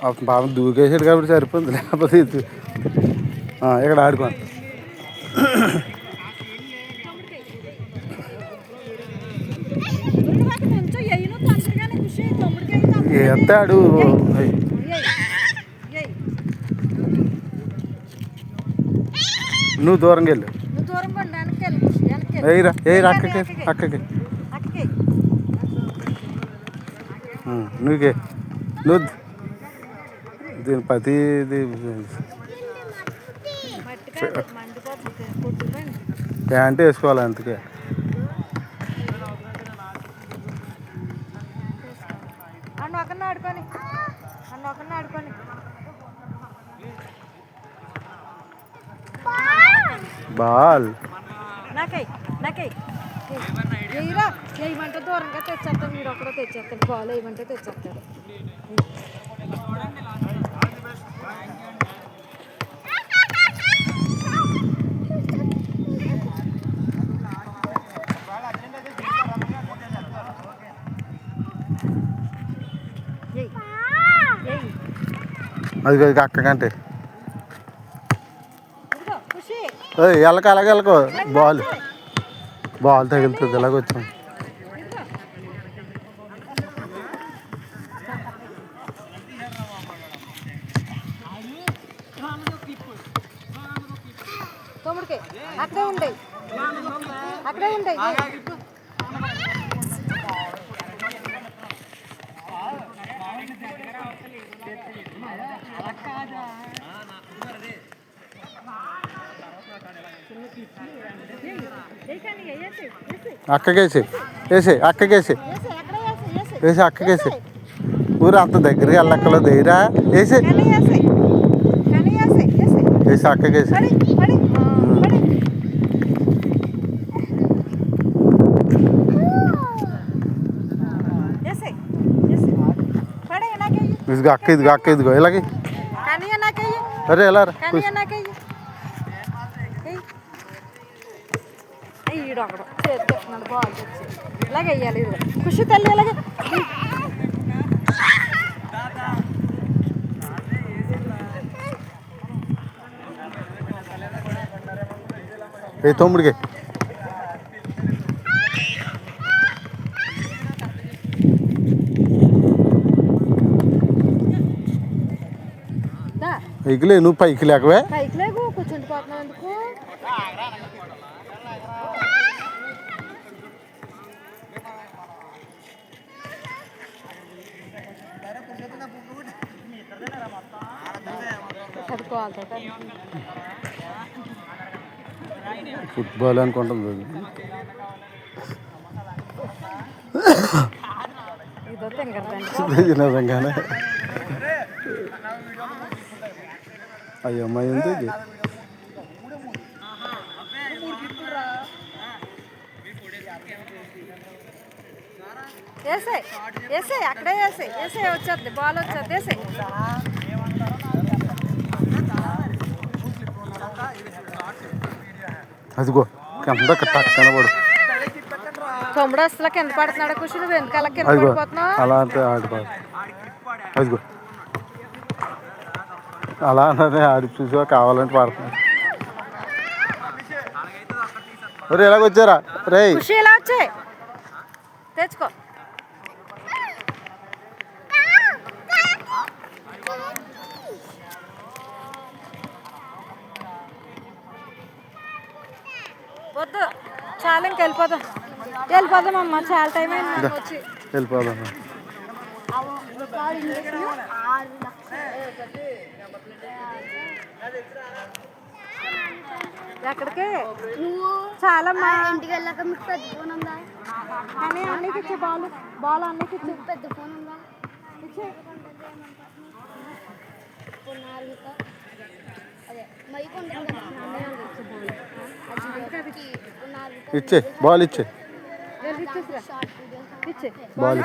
పాపం దూకేసాడు కాబట్టి సరిపోయింది, లేకపోతే ఇక్కడ ఆడుకో. ఎత్తాడు నువ్వు దూరంగా వెళ్ళు. ఏరా ఏరా అక్కకి అక్కకి నువ్వుకే నువ్వు దీని ప్రతిది ప్యాంట్ వేసుకోవాలి అందుకే. బాల్ వేయమంటే దూరంగా తెచ్చేస్తాను, మీరు ఒక్కడో తెచ్చేస్తాడు. బాల్ వేయమంటే తెచ్చేస్తాడు. అది అక్కకంటే ఎలక అలాగే వెళ్ళకో. బాల్ బాల్ తగులుతుంది, ఇలాగొచ్చాం. అక్కడే ఉండే అక్కడే ఉండే అక్కకేసి వేసే అక్కకేసి వేసి అక్కకేసి ఊరు అంత దగ్గరికి వెళ్ళక్కలో ధైర్య వేసి వేసి అక్కకేసి. ఇదిగో అక్క ఇదిగో అక్క ఇదిగో ఇలాగే. అరే ఎలా బాల్ ఇలాగ వెయ్యాలి. ఖుషి తల్లి ఇలాగే తమ్ముడికి పైకి నువ్వు పైకి లేకవే పైకి లేకు కూర్చుండిపోతున్నావు ఎందుకు? ఫుట్బాల్ అనుకుంటుంది నిజంగానే. అయ్యమ్మాయి ఉంది అక్కడే వచ్చేది బాల్ వచ్చేది. అదిగో కింద కనబడు. తమ్ముడు అసలు కింద పడుతున్నాడు. ఖుషి నువ్వు ఎందుకలా కింద పడిపోతున్నావు? అలా అంటే ఆడిపోదు. అదిగో అలా అన్నది ఆడి చూసా కావాలంటే పడుతున్నాడు. ఒరే ఎలాగొచ్చారా రే? ఖుషి ఇలా వచ్చే తెచ్చుకో. వద్దు చాలా ఇంక వెళ్ళిపోదాం అమ్మ, చాలా టైం అయింది వచ్చి. వెళ్ళిపోదాం. ఎక్కడికి చాలా ఇంటికి వెళ్ళాక మీకు పెద్ద ఫోన్ ఉందా అని అన్నికి ఇచ్చే బాల్ అన్నికి ఇచ్చే పెద్ద ఫోన్ ఉందా ఇచ్చే. ఇచ్చే బాల్ ఇచ్చే బాల్